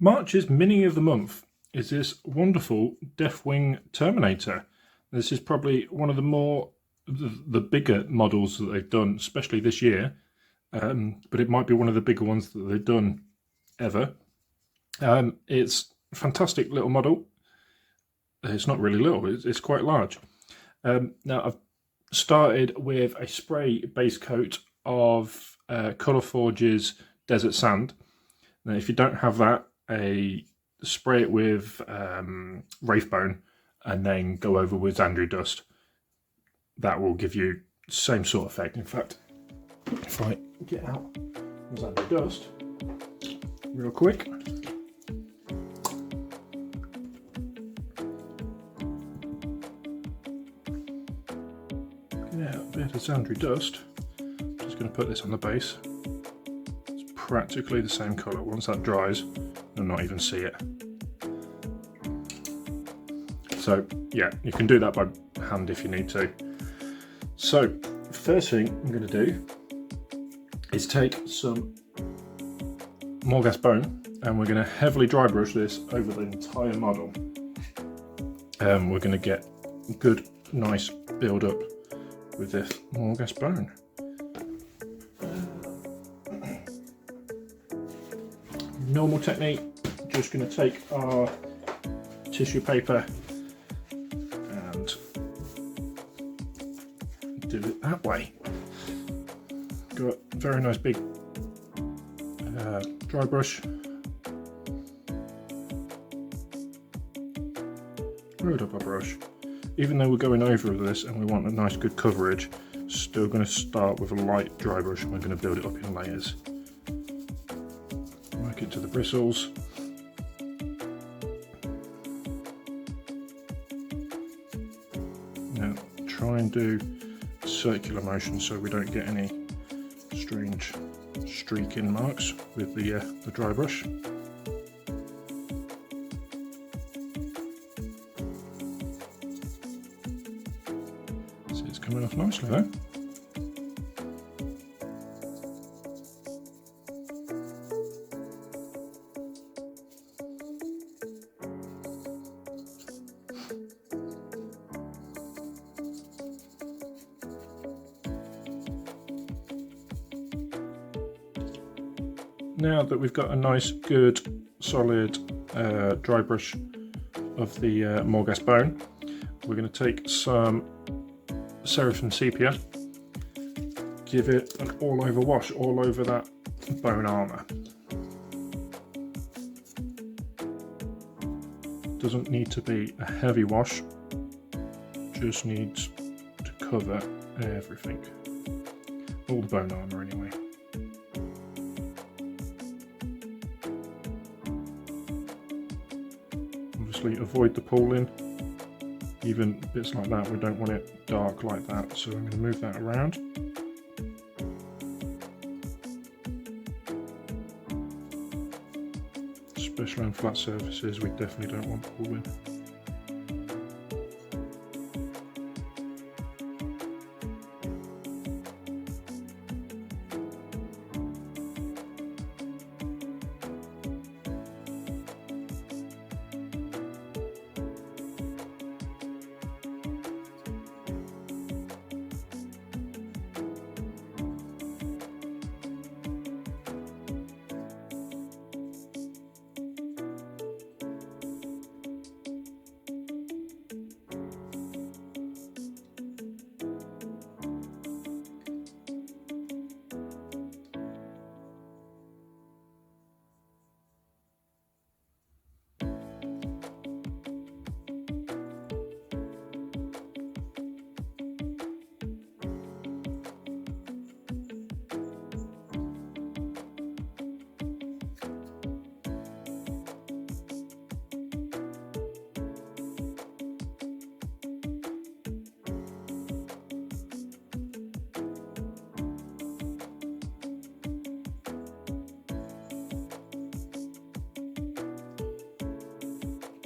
March's mini of the month is this wonderful Deathwing Terminator. This is probably one of the bigger models that they've done, especially this year. But it might be one of the bigger ones that they've done ever. It's a fantastic little model. It's not really little, it's quite large. Now I've started with a spray base coat of Colourforge's Desert Sand. Now if you don't have that, spray it with Wraithbone and then go over with Xandri Dust. That will give you the same sort of effect. In fact, if I get out Xandri Dust real quick. Get out a bit of Xandri Dust. I'm just going to put this on the base. It's practically the same colour. Once that dries, you'll not even see it. So yeah, you can do that by hand if you need to. So first thing I'm going to do is take some Morghast Bone and we're going to heavily dry brush this over the entire model. We're going to get a good nice build up with this Morghast Bone. Normal technique, just going to take our tissue paper and do it that way. Got a very nice big dry brush. Load up our brush. Even though we're going over this and we want a nice good coverage, still going to start with a light dry brush and we're going to build it up in layers. Work it to the bristles. Now try and do circular motion so we don't get any strange streaking marks with the dry brush. So it's coming off nicely though. Now that we've got a nice good solid dry brush of the Morghast Bone, we're going to take some Seraphim sepia, give it an all over wash all over that bone armour. Doesn't need to be a heavy wash, just needs to cover everything, all the bone armour anyway. Avoid the pooling, even bits like that, we don't want it dark like that, so I'm going to move that around. Especially on flat surfaces, we definitely don't want pooling.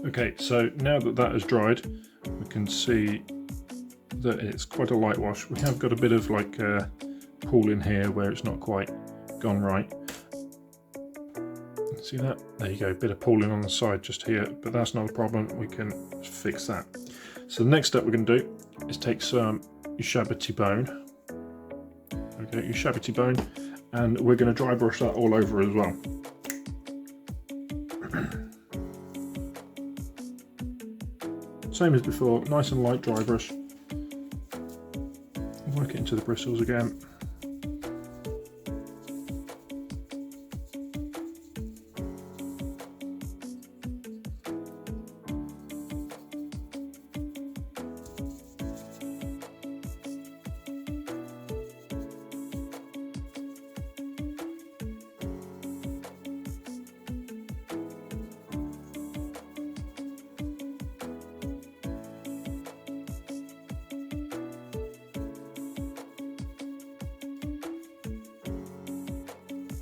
Okay, so now that that has dried, we can see that it's quite a light wash. We have got a bit of like pool in here where it's not quite gone right. See that? There you go, bit of pooling on the side just here, but that's not a problem, we can fix that. So the next step we're going to do is take some Ushabti Bone. Okay, Ushabti Bone, and we're going to dry brush that all over as well. Same as before, nice and light dry brush. Work it into the bristles again.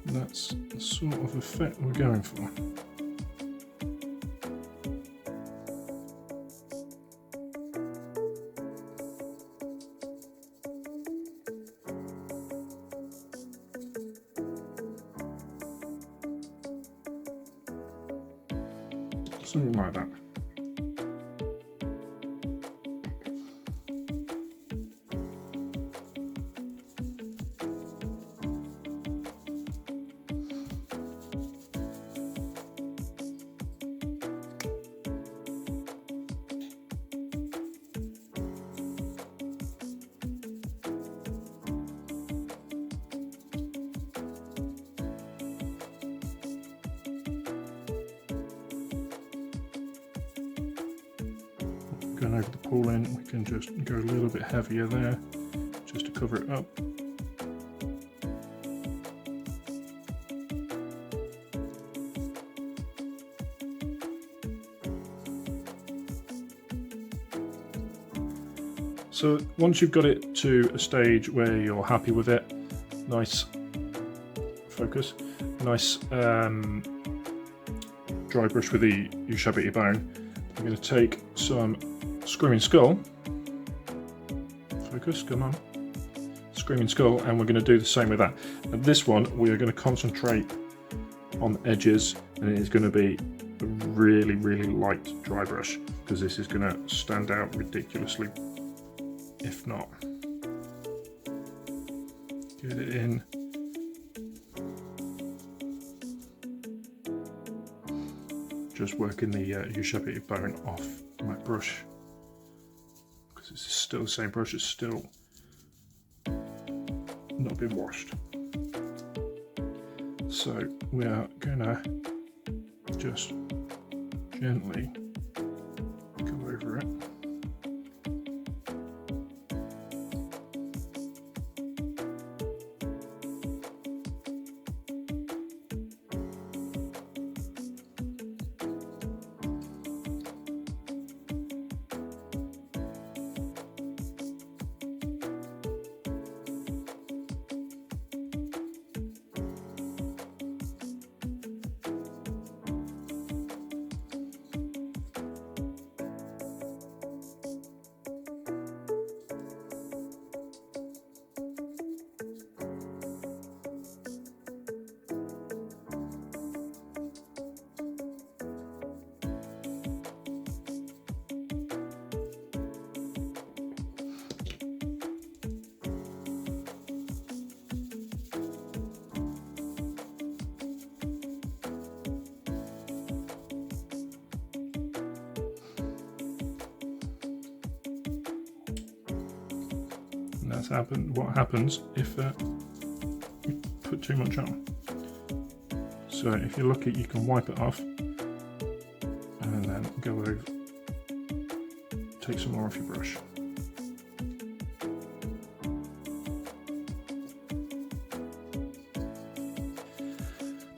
That's the sort of effect we're going for. Something like that. Going over the pooling, we can just go a little bit heavier there, just to cover it up. So once you've got it to a stage where you're happy with it, nice focus, nice dry brush with the Ushabti Bone, I'm going to take some Screaming Skull, focus, come on, Screaming Skull, and we're going to do the same with that. And this one we are going to concentrate on the edges, and it is going to be a really, really light dry brush, because this is going to stand out ridiculously if not. Get it in. Just working the Ushabti Bone off my brush, because it's still the same brush, it's still not been washed. So we are gonna just gently go over it. What happens if you put too much on. So if you're lucky, you can wipe it off and then go over, take some more off your brush.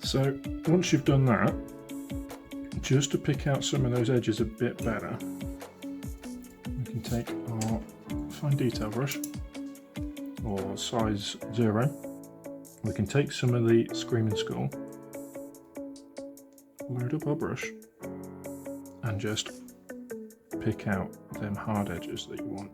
So once you've done that, just to pick out some of those edges a bit better, we can take our fine detail brush, or size 0. We can take some of the Screaming Skull, load up our brush, and just pick out them hard edges that you want.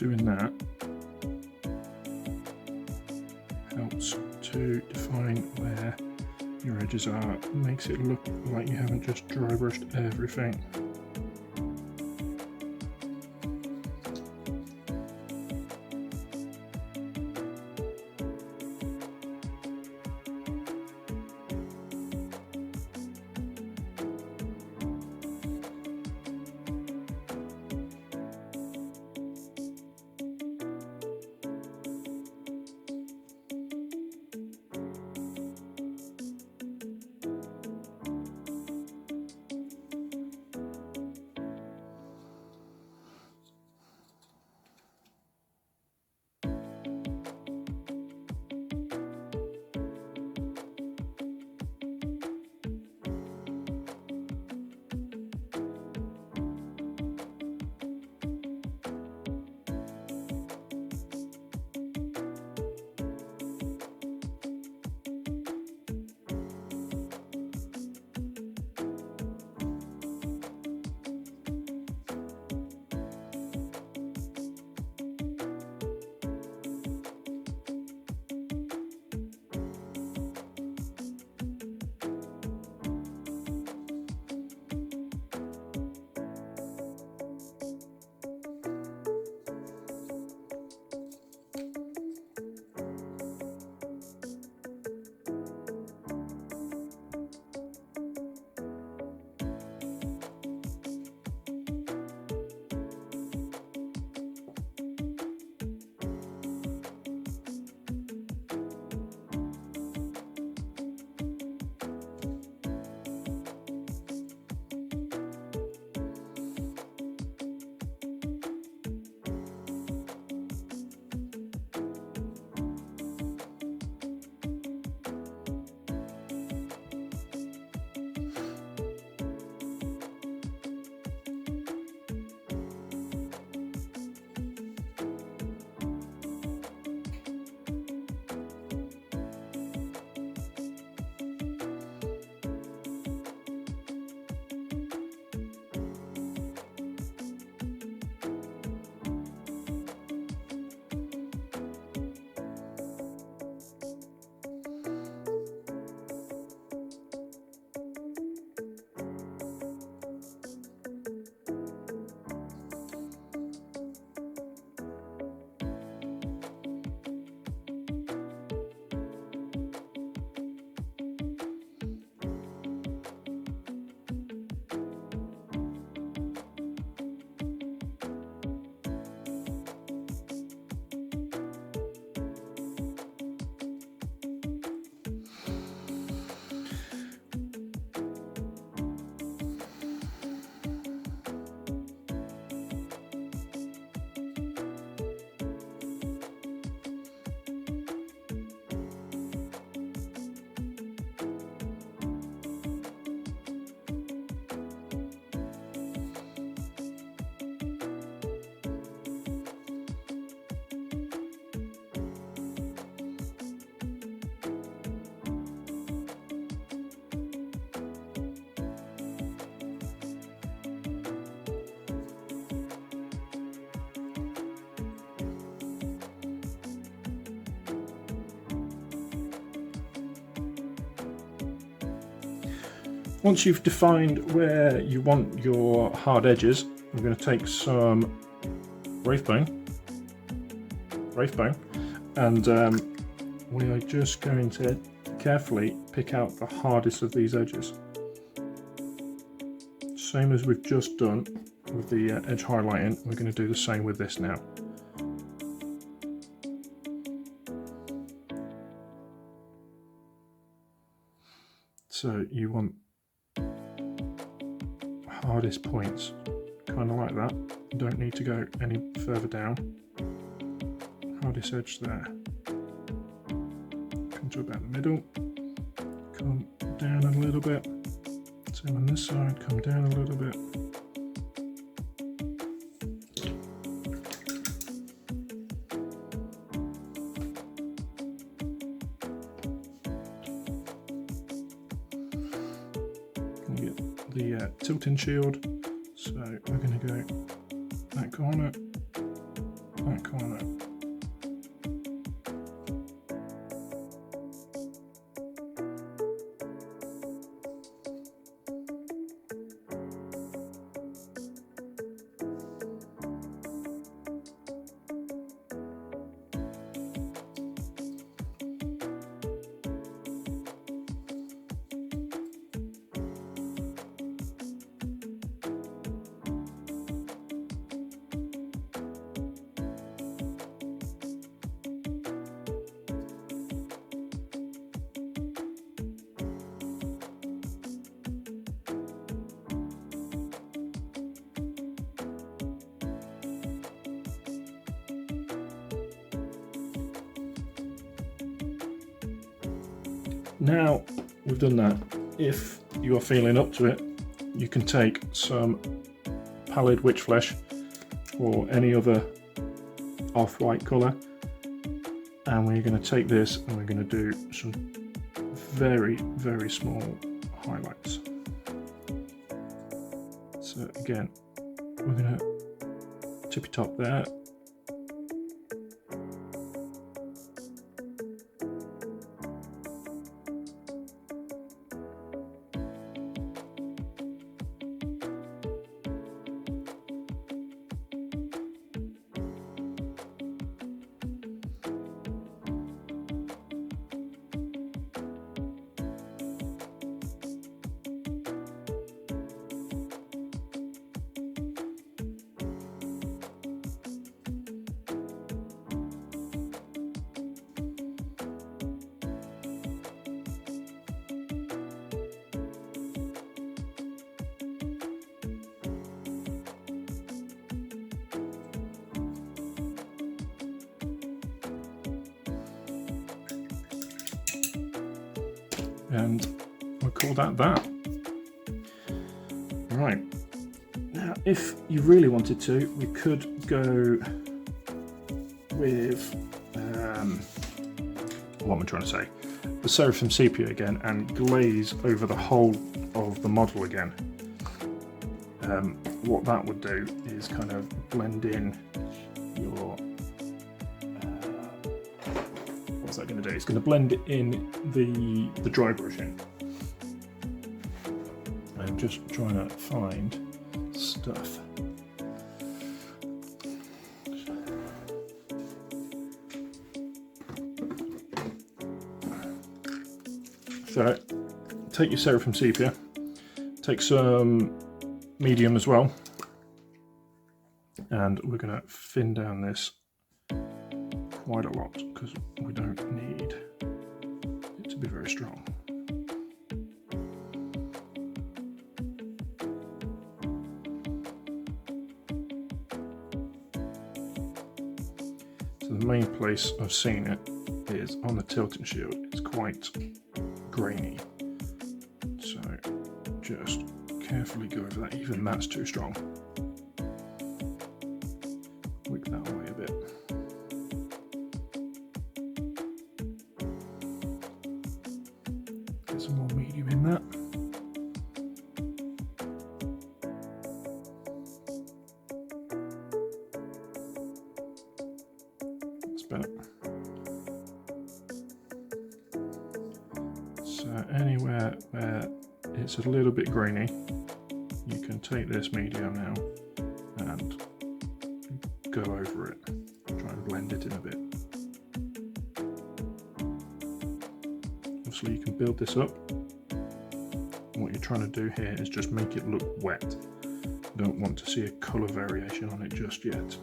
doing that helps to define where your edges are, makes it look like you haven't just dry brushed everything. Once you've defined where you want your hard edges, I'm going to take some Wraithbone, and we are just going to carefully pick out the hardest of these edges. Same as we've just done with the edge highlighting, we're going to do the same with this now. So you want hardest points, kind of like that. You don't need to go any further down. Hardest edge there. Come to about the middle. Come down a little bit. Same on this side, come down a little bit. The tilting shield, so we're going to go that corner, that corner. Now we've done that, if you are feeling up to it, you can take some Palid witch flesh or any other off-white colour, and we're going to take this and we're going to do some very, very small highlights. So again, we're going to tippy top there. And we'll call that. Right, now if you really wanted to, we could go with, what am I trying to say? The Seraphim sepia again, and glaze over the whole of the model again. What that would do is kind of blend in your, what's that going to do? It's going to blend in the dry brushing. I'm just trying to find stuff. So take your Seraphim sepia, take some medium as well, and we're going to thin down this quite a lot because we don't need it to be very strong. So the main place I've seen it is on the tilting shield. It's quite grainy, so just carefully go over that. Even that's too strong. Wick that away a bit. Get some more medium in that. That's better. So anywhere where it's a little bit grainy, you can take this medium now and go over it. Try and blend it in a bit. Obviously you can build this up. What you're trying to do here is just make it look wet. You don't want to see a colour variation on it just yet.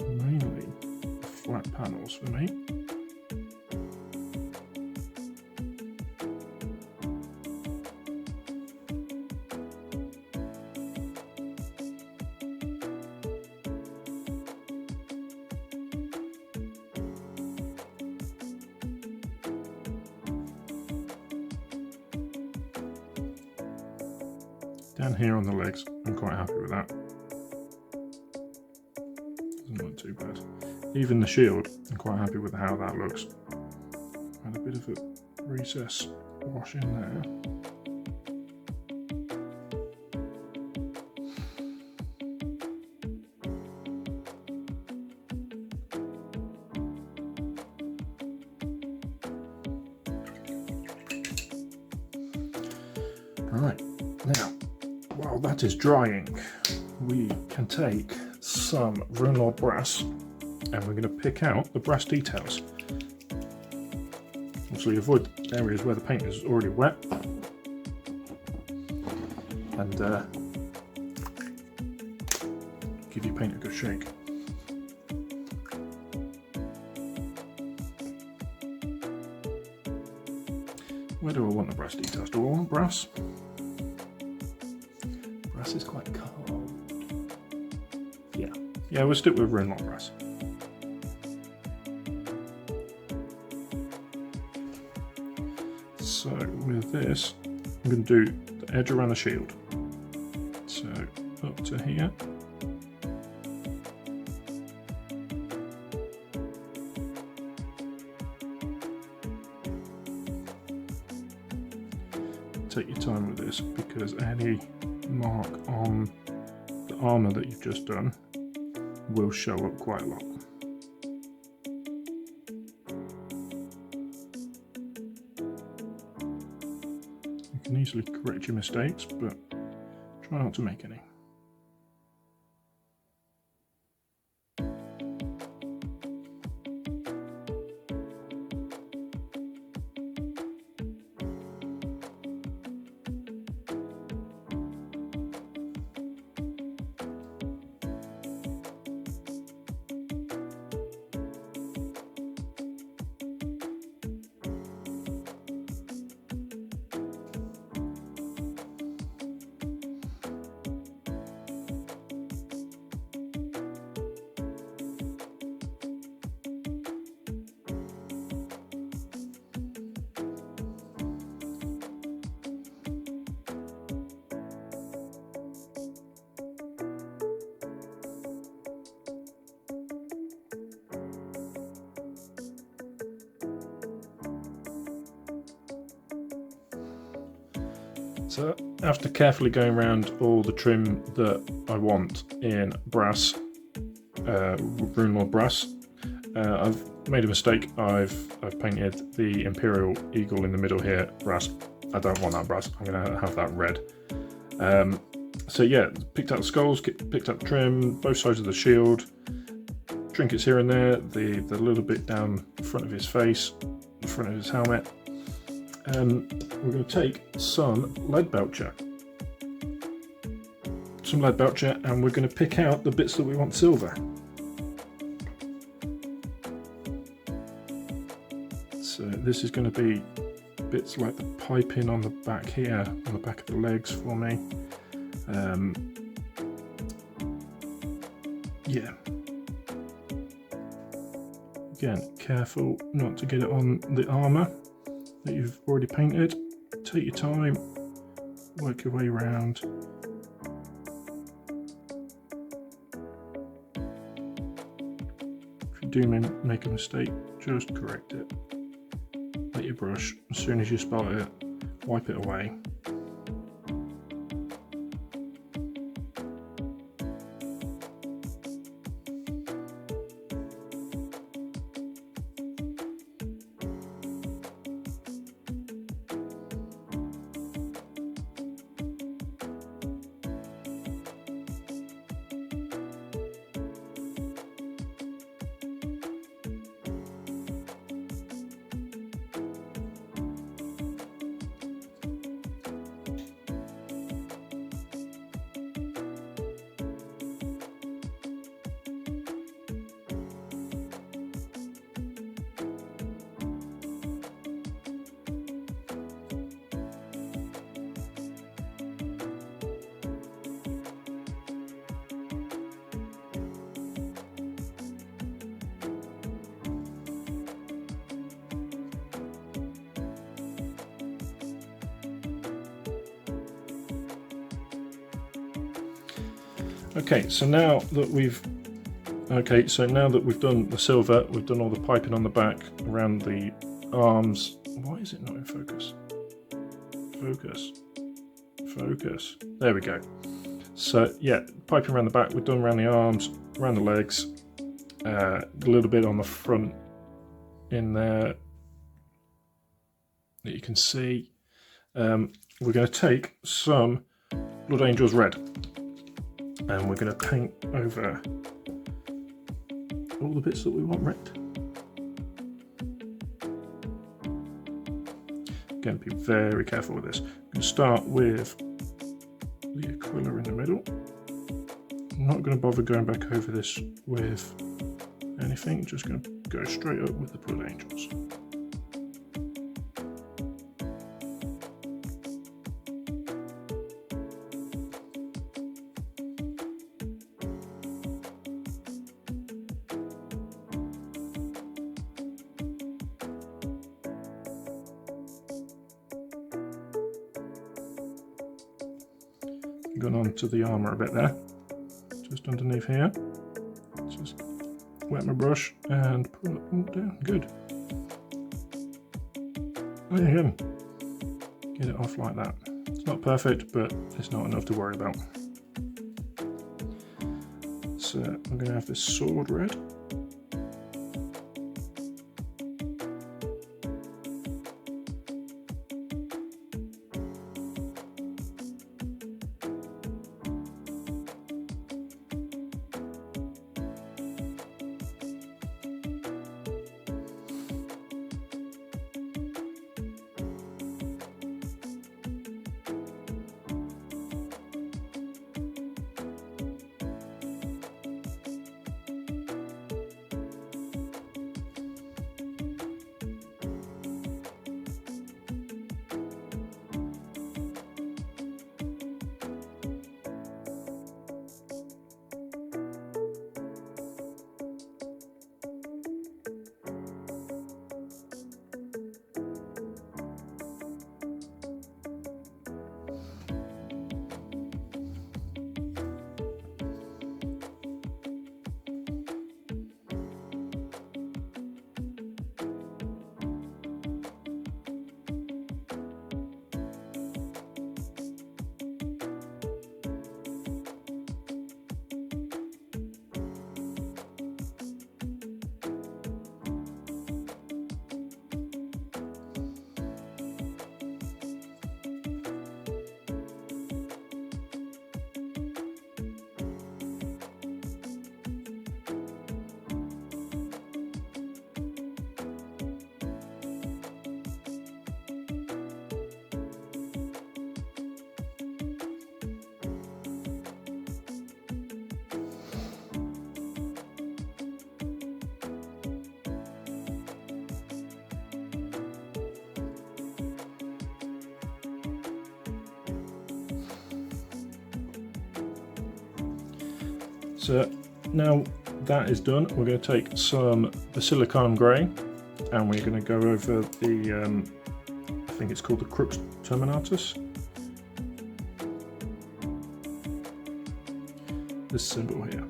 Mainly flat panels for me. Down here on the legs, I'm quite happy with that. Doesn't look too bad. Even the shield, I'm quite happy with how that looks. And a bit of a recess wash in there. Right, now, while that is drying, we can take some Runelord Brass and we're going to pick out the brass details. Obviously avoid areas where the paint is already wet, and give your paint a good shake. Where do I want the brass details? Do I want brass? Brass is quite cold. Yeah, we'll stick with Runelord Brass. So with this, I'm going to do the edge around the shield. So up to here. Take your time with this, because any mark on the armour that you've just done will show up quite a lot. You can easily correct your mistakes, but try not to make any. So after carefully going around all the trim that I want in brass, Runelord Brass, I've made a mistake. I've painted the Imperial Eagle in the middle here brass. I don't want that brass. I'm going to have that red. So yeah, picked out the skulls, picked up the trim, both sides of the shield, trinkets here and there, the little bit down the front of his face, the front of his helmet. We're going to take some Leadbelcher. And we're going to pick out the bits that we want silver. So this is going to be bits like the piping on the back here, on the back of the legs for me. Yeah. Again, careful not to get it on the armour that you've already painted. Take your time, work your way around. If you do make a mistake, just correct it. Let your brush, as soon as you spot it, wipe it away. Okay, so now that we've done the silver, we've done all the piping on the back, around the arms, Why is it not in focus? Focus. Focus. There we go. So yeah, piping around the back, we've done around the arms, around the legs, a little bit on the front in there that you can see. We're going to take some Blood Angels Red and we're going to paint over all the bits that we want red. Again, be very careful with this. I'm going to start with the Acryl in the middle. I'm not going to bother going back over this with anything, just going to go straight up with the Blood Angels. Gone on to the armour a bit there, just underneath here. Just wet my brush and pull it all down. Good. And again, get it off like that. It's not perfect, but it's not enough to worry about. So I'm going to have this sword red. So now that is done, we're going to take some Basilicanum Grey and we're going to go over the, I think it's called the Crux Terminatus. This symbol here.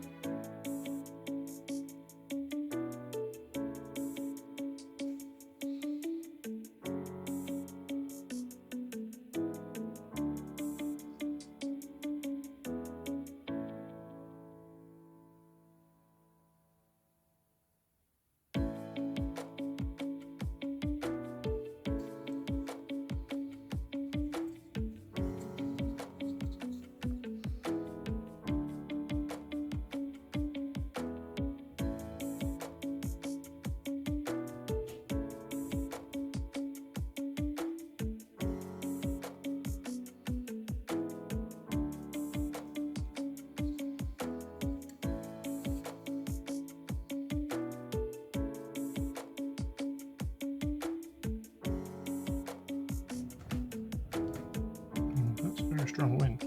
Very strong wind.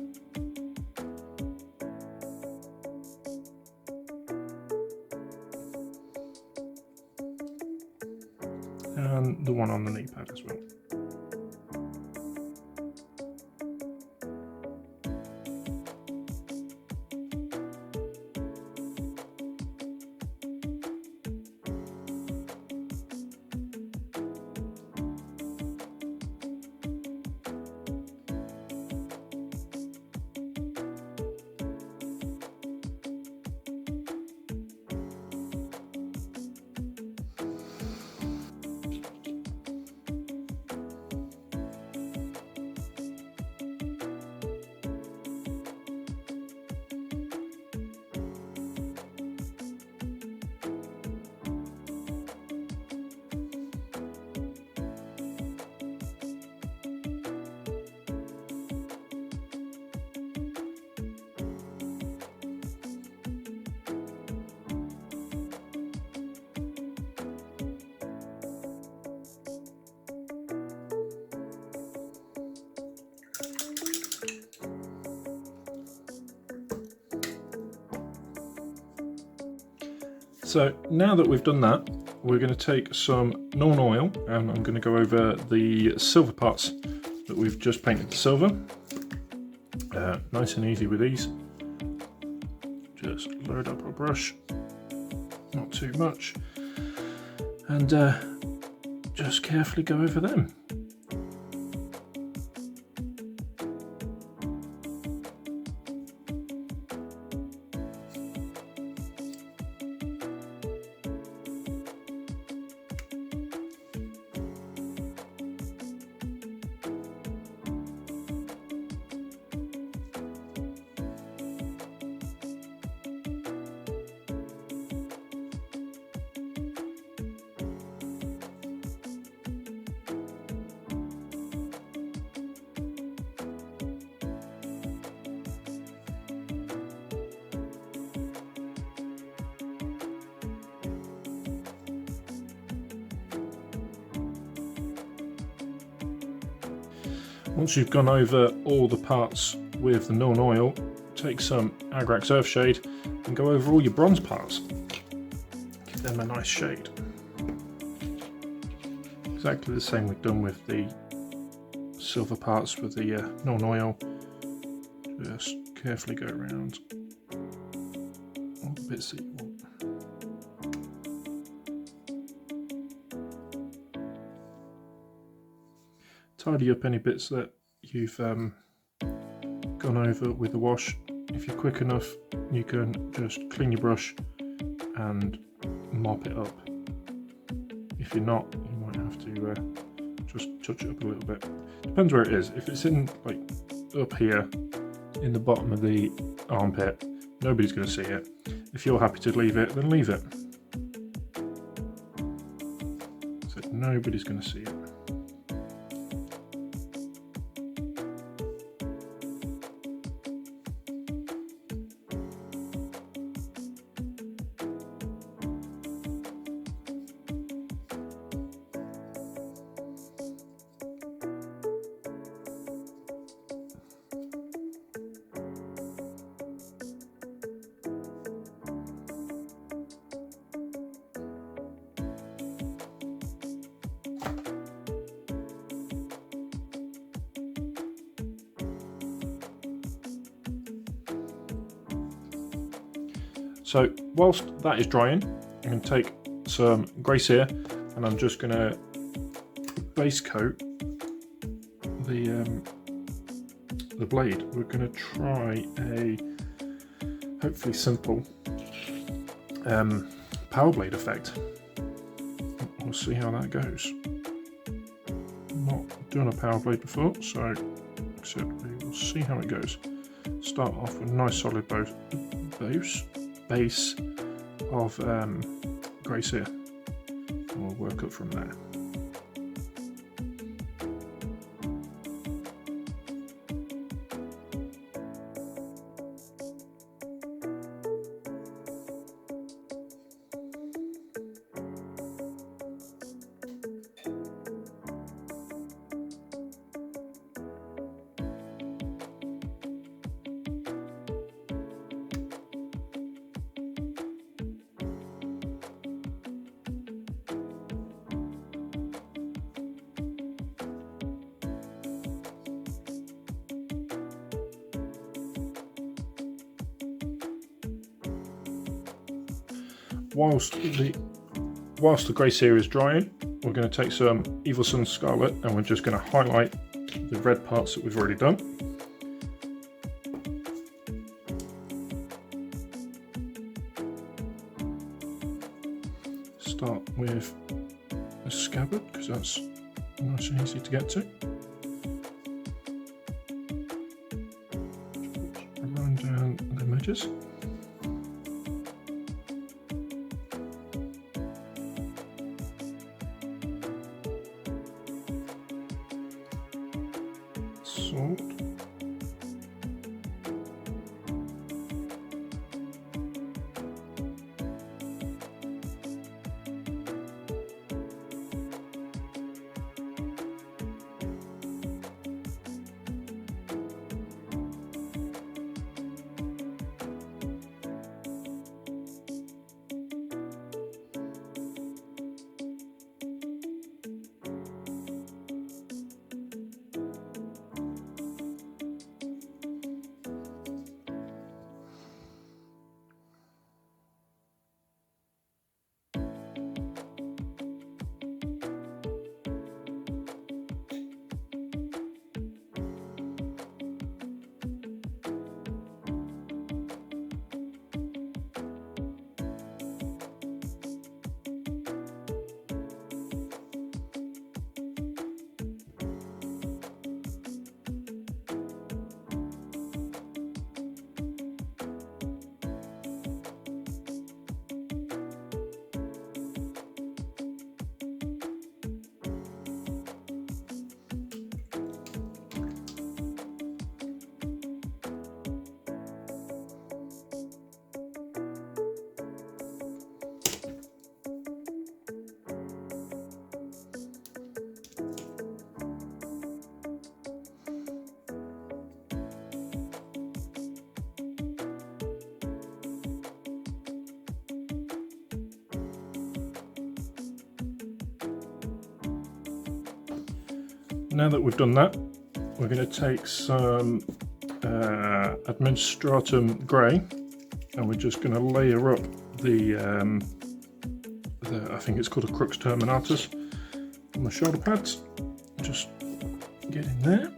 And the one on the knee pad as well. So now that we've done that, we're going to take some Nuln Oil and I'm going to go over the silver parts that we've just painted the silver. Nice and easy with these. Just load up our brush, not too much, and just carefully go over them. Once you've gone over all the parts with the Nuln Oil, take some Agrasx Earthshade and go over all your bronze parts. Give them a nice shade. Exactly the same we've done with the silver parts with the Nuln Oil. Just carefully go around all the bits that you want. Tidy up any bits that you've gone over with the wash. If you're quick enough, you can just clean your brush and mop it up. If you're not, you might have to just touch it up a little bit. Depends where it is. If it's in like up here in the bottom of the armpit, nobody's going to see it. If you're happy to leave it, then leave it. So nobody's going to see it. So whilst that is drying, I'm going to take some grey Seer and I'm just going to base coat the blade. We're going to try a hopefully simple power blade effect. We'll see how that goes. Not done a power blade before, so except we will see how it goes. Start off with a nice solid base of grey Seer, and we'll work up from there. Whilst the grey Seer is drying, we're going to take some Evil Sunz Scarlet and we're just going to highlight the red parts that we've already done. Start with the scabbard because that's nice and easy to get to. Run down the edges. Sword. now that we've done that, we're going to take some Administratum Grey, and we're just going to layer up the I think it's called a Crux Terminatus on the shoulder pads. Just get in there.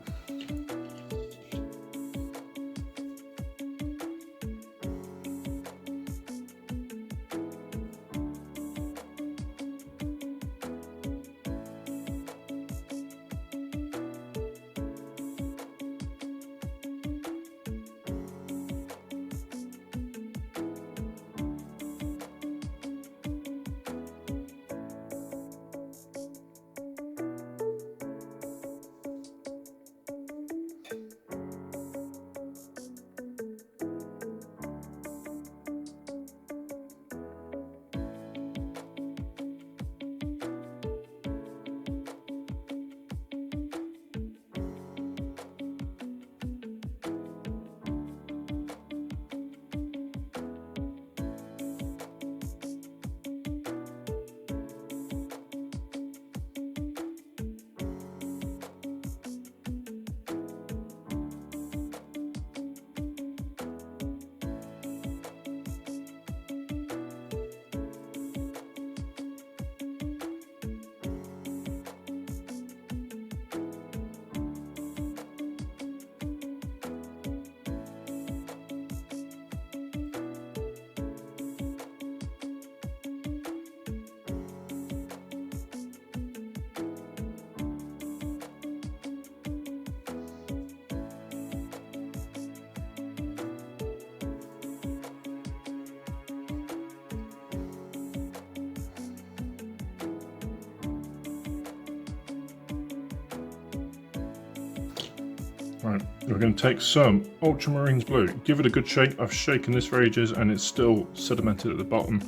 Right, we're going to take some Ultramarines Blue, give it a good shake. I've shaken this for ages and it's still sedimented at the bottom,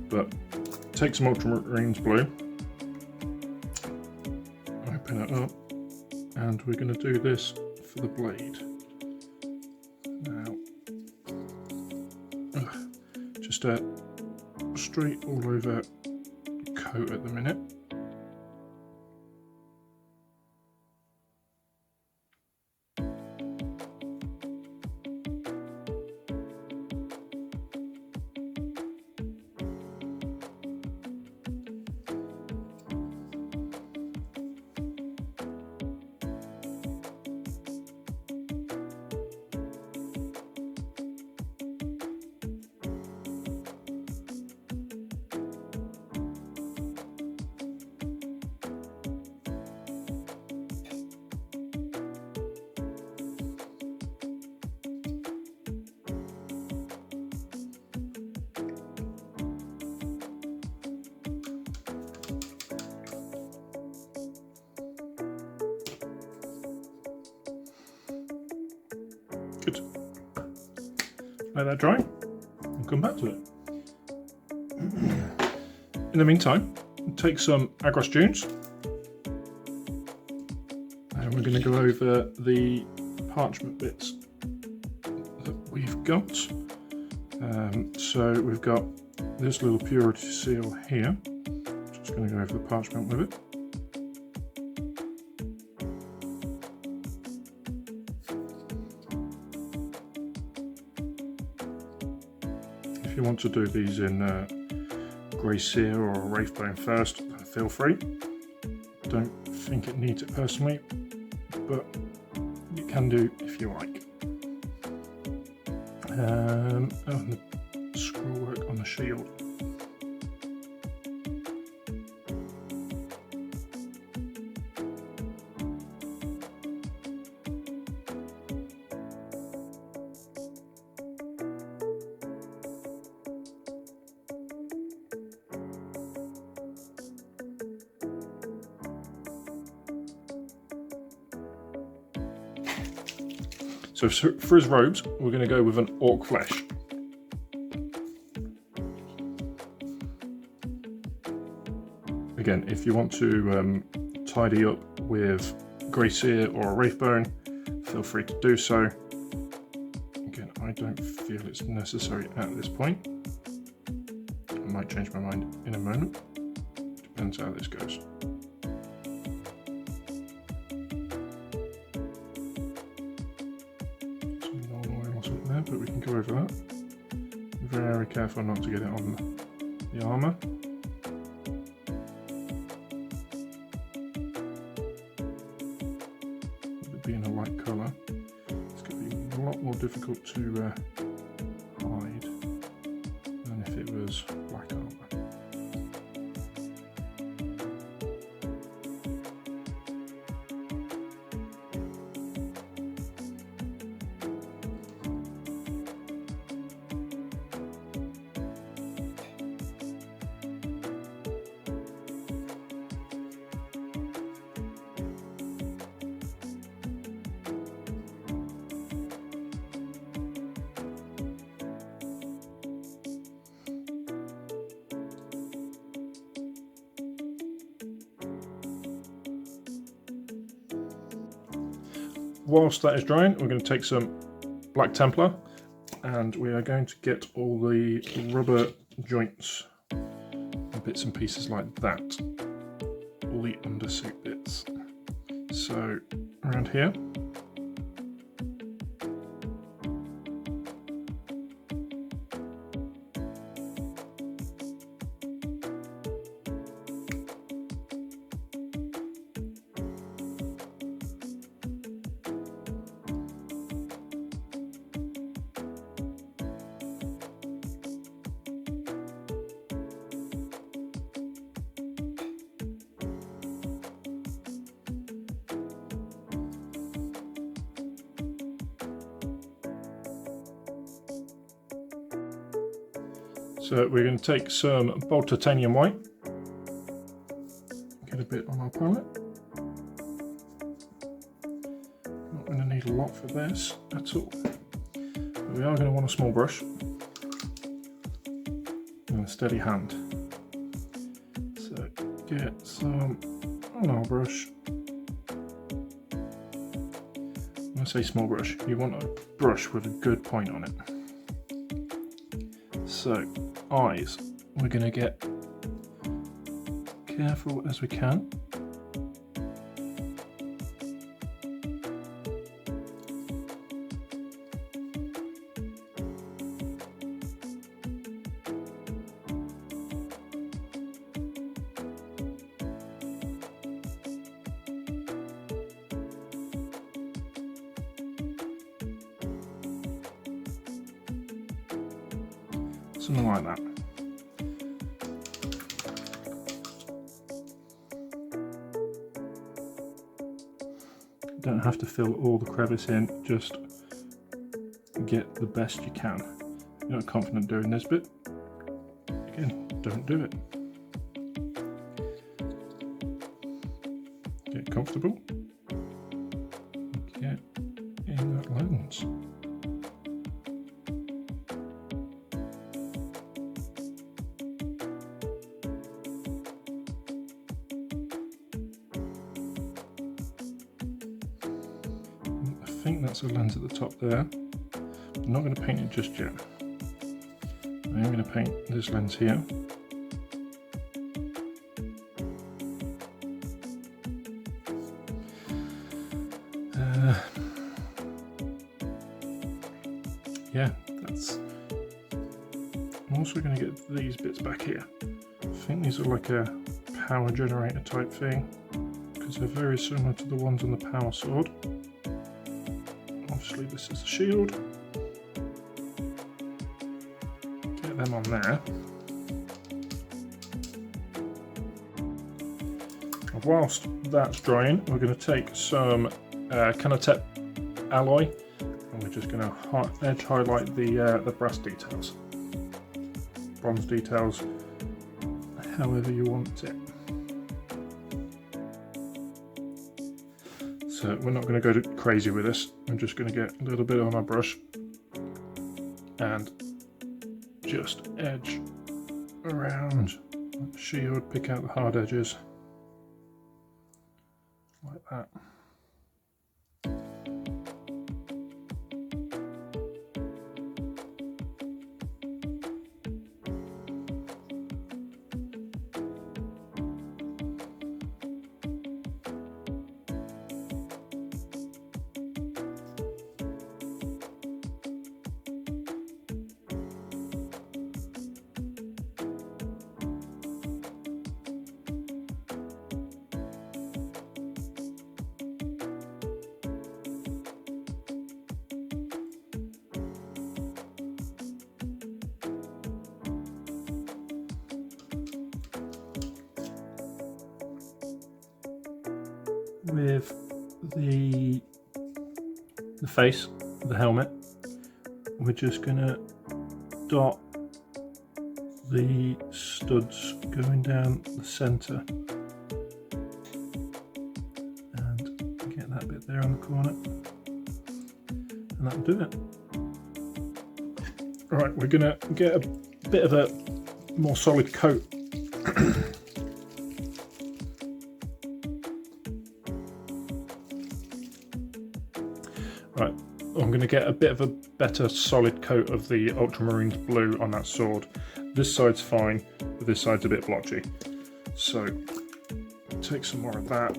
but take some Ultramarines Blue, open it up, and we're going to do this for the blade. Now, just a straight all over coat at the minute. Good. Let that dry and come back to it. In the meantime, take some Agaros Dunes and we're going to go over the parchment bits that we've got. So we've got this little purity seal here. Just going to go over the parchment with it. If you want to do these in Grey Seer or Wraithbone first, feel free. Don't think it needs it personally, but you can do if you like. And the scroll work on the shield. So for his robes, we're going to go with an orc flesh. Again, if you want to tidy up with Grey Seer or a Wraithbone, feel free to do so. Again, I don't feel it's necessary at this point. I might change my mind in a moment. Depends how this goes. there, but we can go over that. Very careful not to get it on the armour. With it being a light colour, it's going to be a lot more difficult to hide than if it was black armour. Whilst that is drying, we're going to take some Black Templar and we are going to get all the rubber joints and bits and pieces like that, all the undersuit bits. So around here, so we're going to take some bold titanium white, get a bit on our palette. Not going to need a lot for this at all, but we are going to want a small brush and a steady hand. So get some on our brush. When I say small brush, you want a brush with a good point on it. So eyes, we're going to get careful as we can. Something like that. Don't have to fill all the crevice in, just get the best you can. If you're not confident doing this bit, again, don't do it. Get comfortable. Get in that lens. I think that's a lens at the top there. I'm not going to paint it just yet. I am going to paint this lens here. Yeah, that's... I'm also going to get these bits back here. I think these are like a power generator type thing, because they're very similar to the ones on the power sword. Obviously this is a shield. Get them on there. And whilst that's drying, we're going to take some Canoptek Alloy and we're just going to edge highlight the brass details. Bronze details, however you want it. So we're not going to go crazy with this. I'm just going to get a little bit on our brush and just edge around the shield, pick out the hard edges like that. with the face, the helmet, we're just going to dot the studs going down the centre and get that bit there on the corner, and that'll do it. Right, we're going to get a bit of a more solid coat. Right, I'm going to get a bit of a better solid coat of the Ultramarines Blue on that sword. This side's fine, but this side's a bit blotchy. So, take some more of that.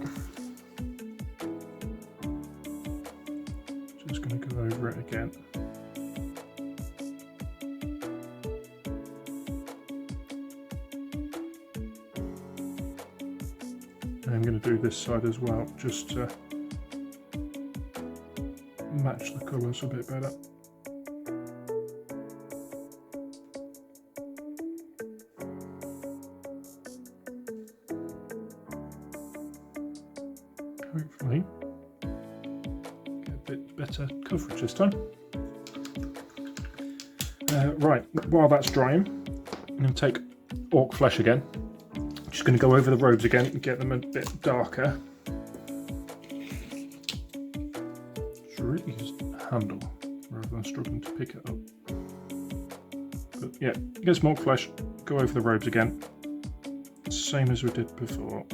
Just going to go over it again. And I'm going to do this side as well, just to match the colours a bit better. Hopefully get a bit better coverage this time. Right, while that's drying, I'm going to take orc flesh again. Just going to go over the robes again and get them a bit darker. Handle rather than struggling to pick it up. But yeah, get some orc flesh, go over the robes again, same as we did before.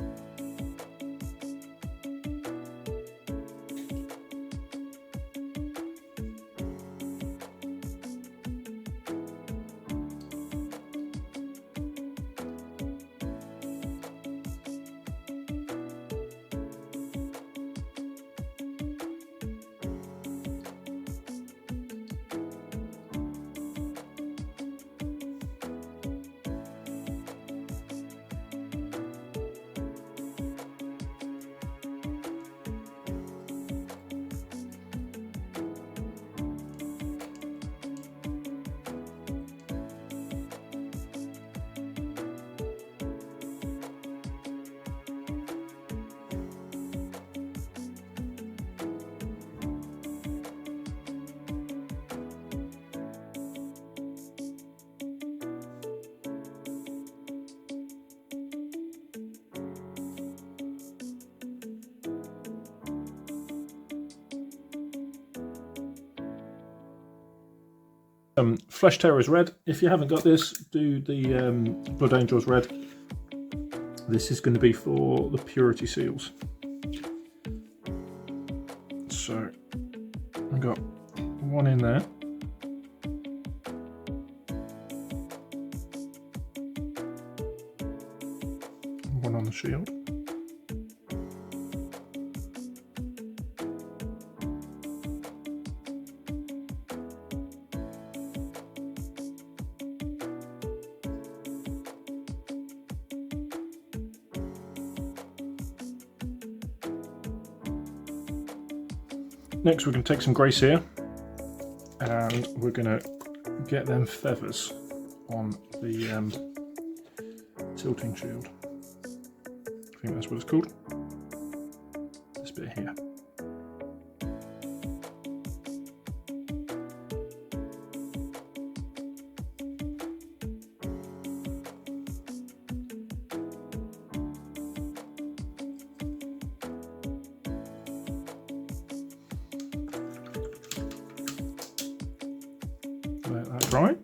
Flesh Terrors red. If you haven't got this, do the Blood Angels red. This is going to be for the purity seals. So I've got one in there. One on the shield. Next we're going to take some grey Seer and we're going to get them feathers on the tilting shield. I think that's what it's called. This bit here. Let that dry.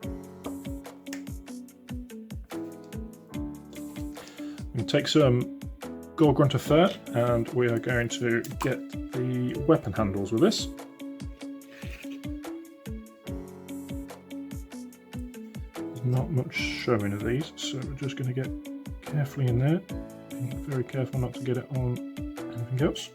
We'll take some Gore-grunta Fur and we are going to get the weapon handles with this. There's not much showing of these, so we're just going to get carefully in there. Being very careful not to get it on anything else.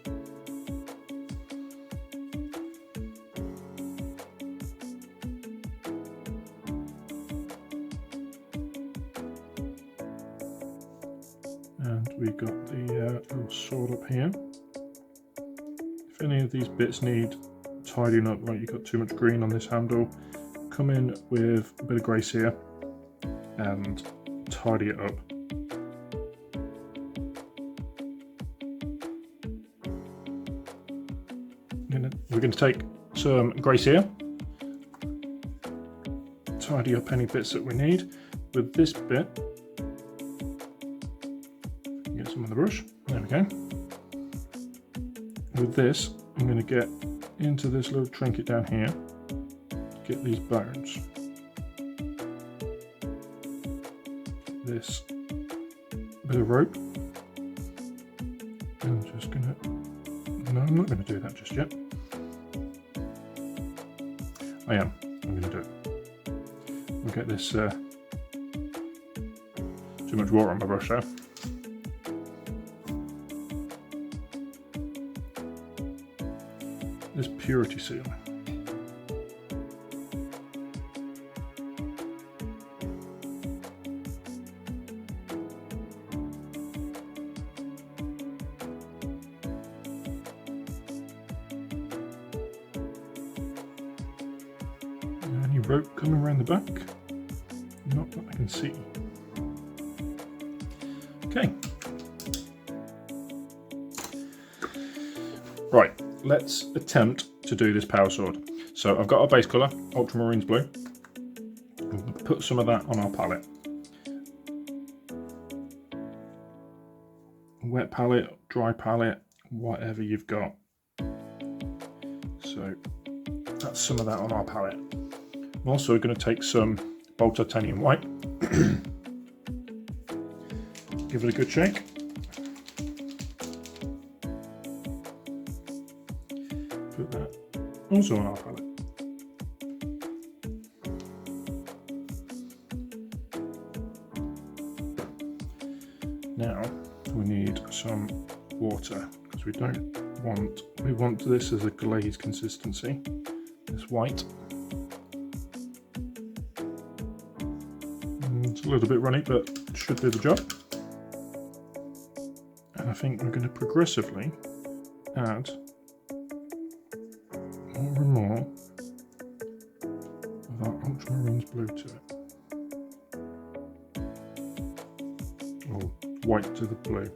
And we've got the little sword up here. If any of these bits need tidying up, like you've got too much green on this handle, come in with a bit of grey Seer and tidy it up. going to take some grey Seer, tidy up any bits that we need. With this bit, get some on the brush, there we go. With this, I'm going to get into this little trinket down here, get these bones. This bit of rope. I'm just going to, no, I'm not going to do that just yet. I am, I'm going to do it. We'll get this, too much water on my brush there. This purity seal. Any rope coming around the back? Not that I can see. Okay. Right, let's attempt to do this power sword. So I've got our base colour, Ultramarines Blue. We'll put some of that on our palette. Wet palette, dry palette, whatever you've got. So that's some of that on our palette. I'm also going to take some Bold Titanium White. Give it a good shake. Put that also on our palette. Now we need some water because we want this as a glaze consistency. This white. It's a little bit runny, but it should do the job. And I think we're going to progressively add more and more of our Ultramarines Blue to it. Or white to the blue.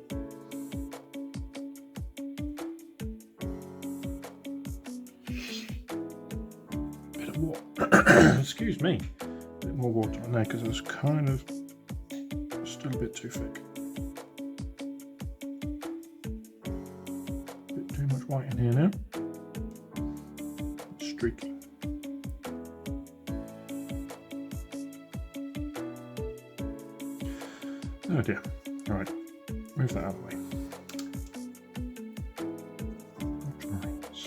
Bit of water. Excuse me. A bit more water on there because it was kind of still a bit too thick. Bit too much white in here now. It's streaky. Oh dear. Alright, move that out of the way. Ultramarines.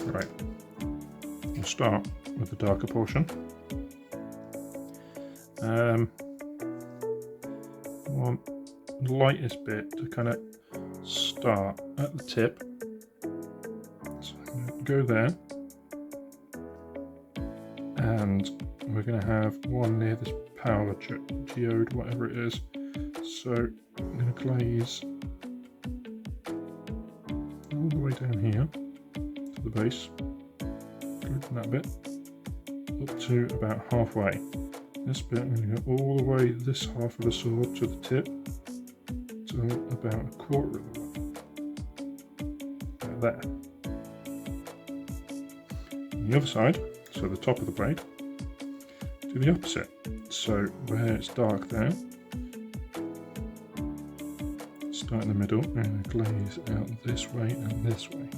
Right, we'll start with the darker portion. Want the lightest bit to kind of start at the tip. So I'm going to go there, and we're going to have one near this power geode, whatever it is. So I'm going to glaze all the way down here to the base, including that bit, up to about halfway. This bit I'm going to go all the way this half of the sword to the tip, to about a quarter of the way. About there. On the other side, so the top of the blade, do the opposite. So where it's dark there, start in the middle and glaze out this way and this way.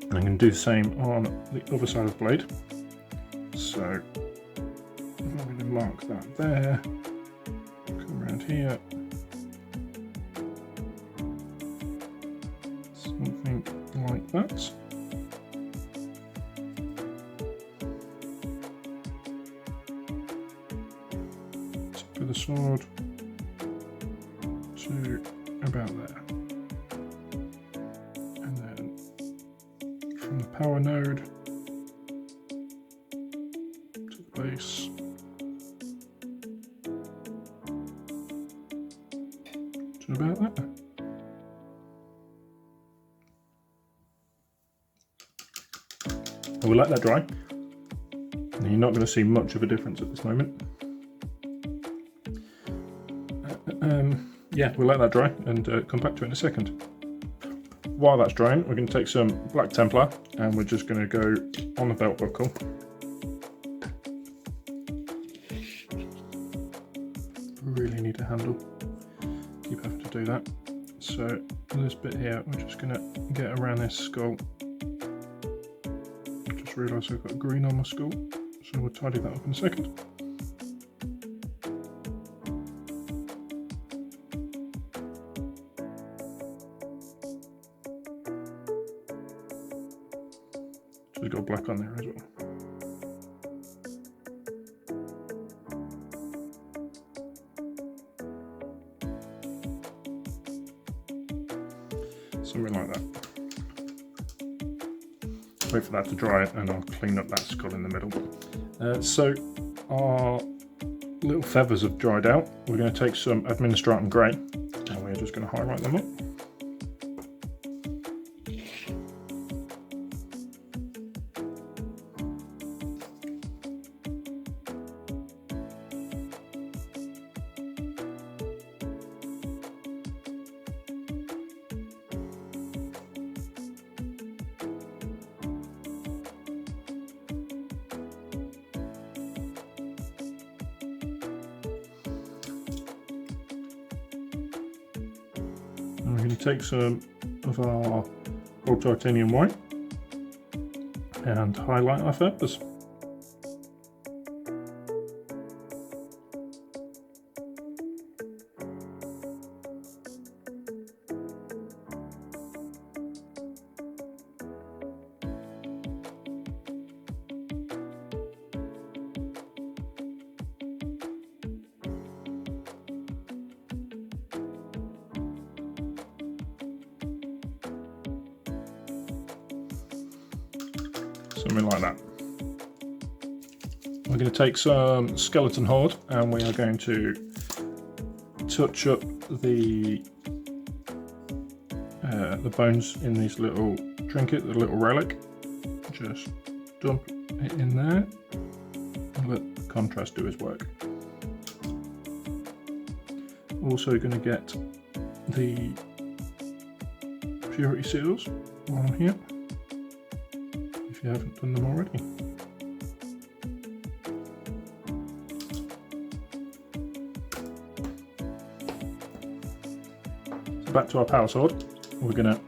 I'm going to do the same on the other side of the blade. So I'm going to mark that there, come around here, something like that. Tip of the sword to about there. From the power node to the base to about that. we'll let that dry. Now, you're not going to see much of a difference at this moment. Yeah, we'll let that dry and come back to it in a second. While that's drying, we're going to take some black Templar and we're just going to go on the belt buckle. Really need a handle. Keep having to do that. So this bit here, we're just going to get around this skull. I just realised I've got green on my skull, so we'll tidy that up in a second. So we've got black on there as well. Something like that. Wait for that to dry and I'll clean up that skull in the middle. So our little feathers have dried out. We're going to take some Administratum Grey and we're just going to highlight them up. And we're going to take some of our old titanium white and highlight our feathers. Something like that. We're going to take some Skeleton Horde and we are going to touch up the bones in this little trinket, the little relic. Just dump it in there and let the contrast do its work. Also going to get the purity seals while I'm here, if you haven't done them already. So back to our power sword, we're going to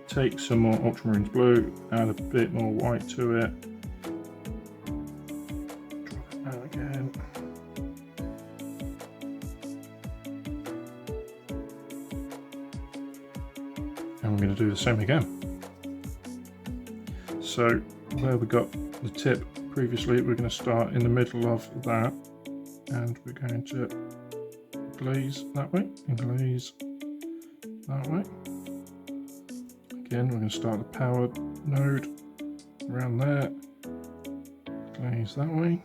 take some more Ultramarines Blue, add a bit more white to it, drop it out again. And we're going to do the same again. So where we got the tip previously, we're going to start in the middle of that and we're going to glaze that way and glaze that way. Again, we're going to start the power node around there, glaze that way.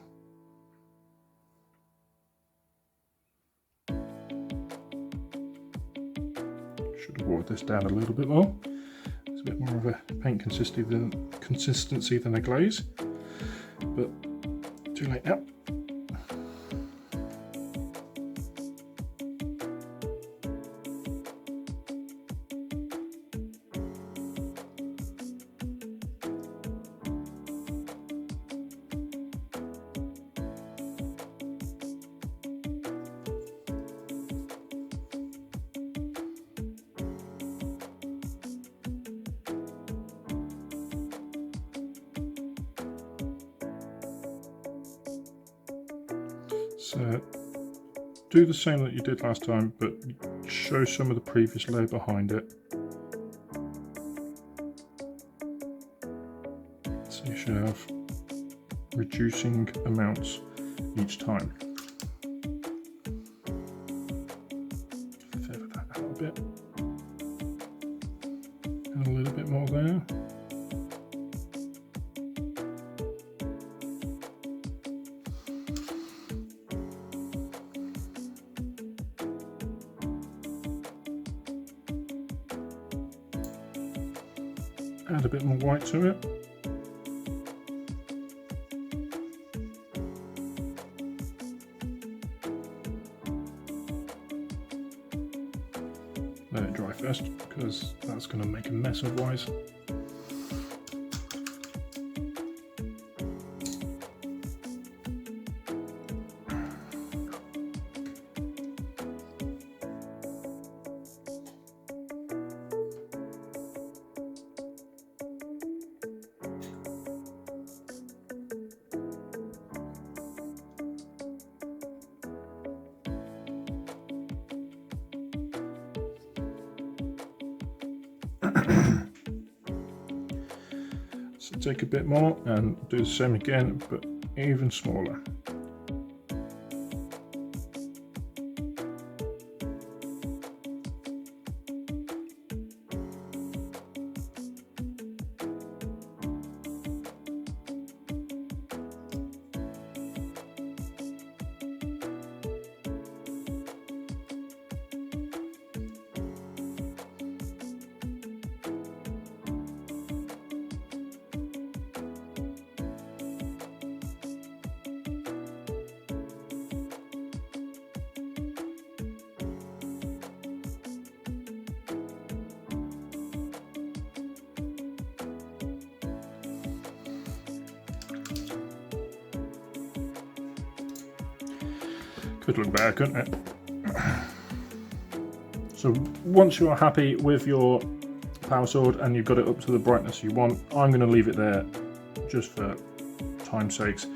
Should have watered this down a little bit more. It's a bit more of a paint consistency than a glaze, but too late now. So do the same that you did last time, but show some of the previous layer behind it. So you should have reducing amounts each time. Feather that out a bit. And a little bit more there. Add a bit more white to it. because that's going to make a mess otherwise. So take a bit more and do the same again, but even smaller. Could look better, couldn't it? So once you're happy with your power sword and you've got it up to the brightness you want, I'm going to leave it there just for time's sakes.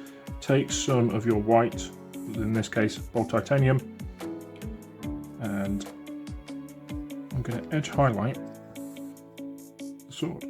Take some of your white, in this case bold titanium, and I'm going to edge highlight the sword.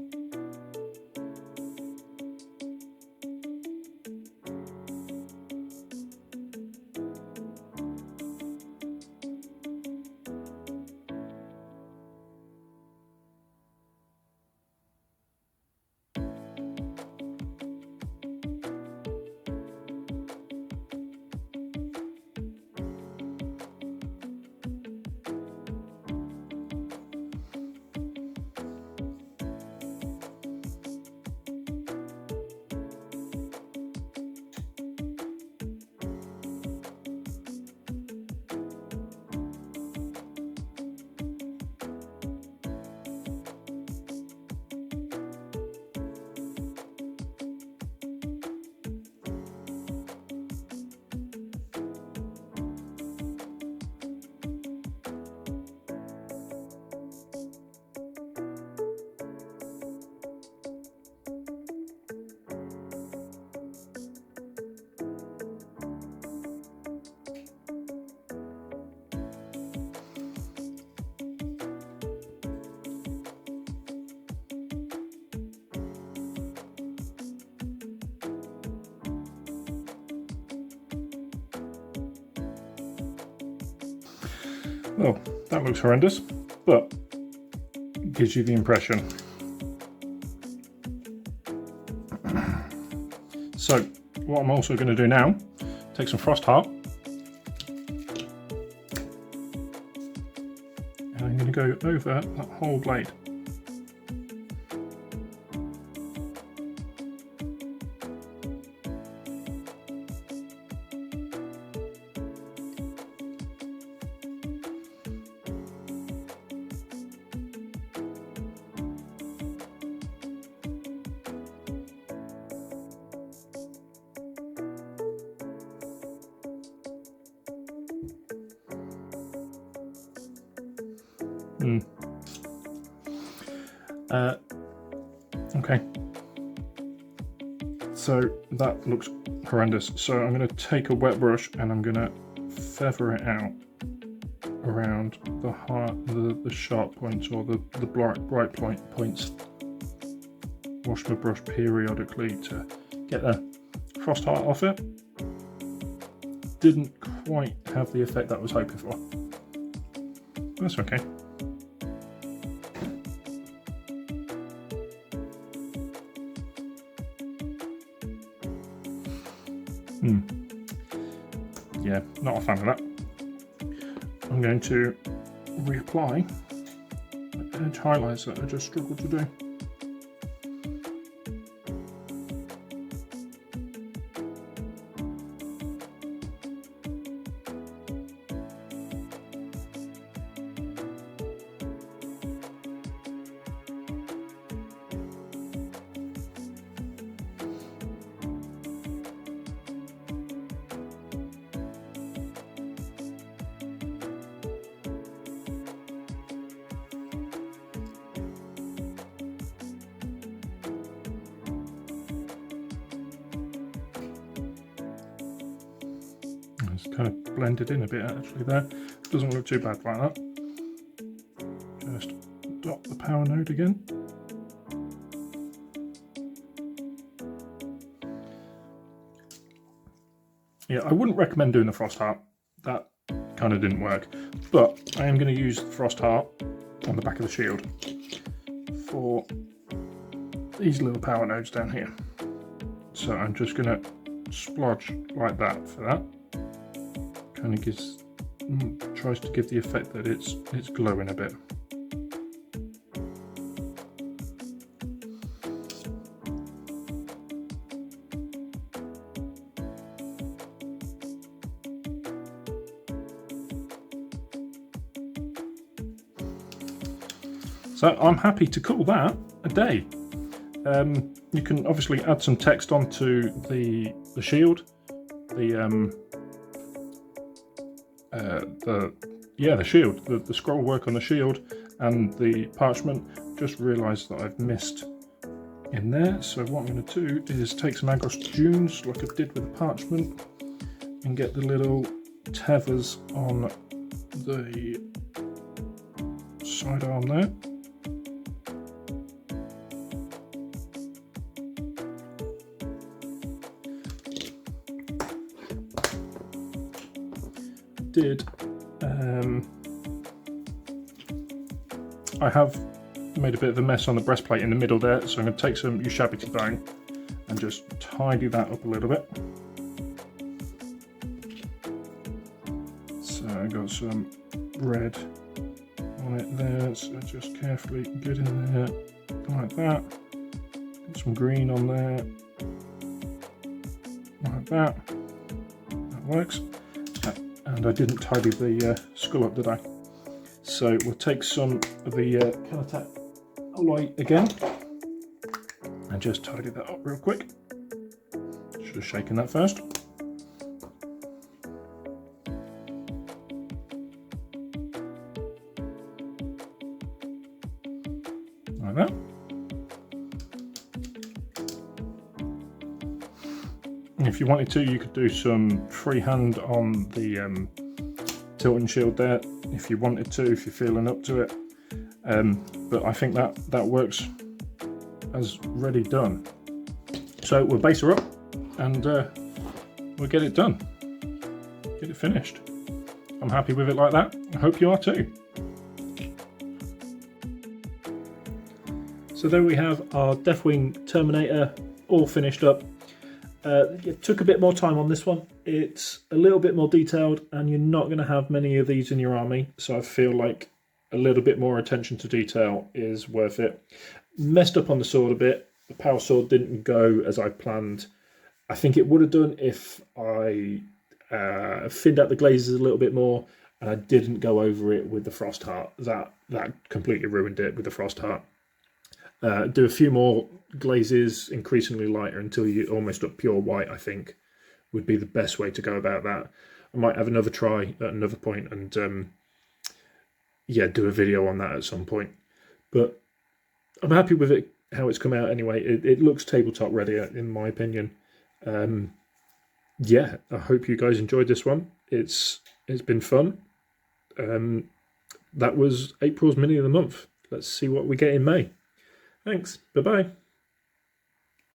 Well, that looks horrendous, but gives you the impression. So, what I'm also going to do now, take some Frostheart, and I'm going to go over that whole blade. Okay, so that looks horrendous. So I'm going to take a wet brush and I'm going to feather it out around the sharp points or the bright points. Wash my brush periodically to get the Frostheart off it. Didn't quite have the effect that I was hoping for. That's okay. Yeah, not a fan of that. I'm going to reapply the edge highlights that I just struggled to do. It's kind of blended in a bit actually there. Doesn't look too bad like that. Just dot the power node again. Yeah, I wouldn't recommend doing the Frostheart. That kind of didn't work. But I am going to use the Frostheart on the back of the shield for these little power nodes down here. So I'm just going to splodge like that for that. Kind of gives, tries to give the effect that it's glowing a bit. So I'm happy to call that a day. You can obviously add some text onto the shield, the shield, the scroll work on the shield, and the parchment. Just realised that I've missed in there. So what I'm going to do is take some Agaros Dunes, like I did with the parchment, and get the little tethers on the sidearm there. I have made a bit of a mess on the breastplate in the middle there, so I'm going to take some Ushabti Bone and just tidy that up a little bit. So I got some red on it there, so just carefully get in there like that. Got some green on there, like that. That works. And I didn't tidy the skull up, did I? So we'll take some of the Canoptek Alloy again and just tidy that up real quick. Should have shaken that first. Like that. And if you wanted to, you could do some freehand on the tilting shield there, if you wanted to, if you're feeling up to it. But I think that works as ready done. So we'll base her up and we'll get it done, get it finished. I'm happy with it like that. I hope you are too. So there we have our Deathwing Terminator all finished up. It took a bit more time on this one. It's a little bit more detailed and you're not going to have many of these in your army, so I feel like a little bit more attention to detail is worth it. Messed up on the sword a bit. The power sword didn't go as I planned. I think it would have done if I thinned out the glazes a little bit more and I didn't go over it with the Frostheart. That completely ruined it with the Frostheart. Do a few more glazes, increasingly lighter until you're almost up pure white, I think, would be the best way to go about that. I might have another try at another point and do a video on that at some point. But I'm happy with it, how it's come out anyway. It looks tabletop ready, in my opinion. I hope you guys enjoyed this one. It's been fun. That was April's mini of the month. Let's see what we get in May. Thanks. Bye-bye.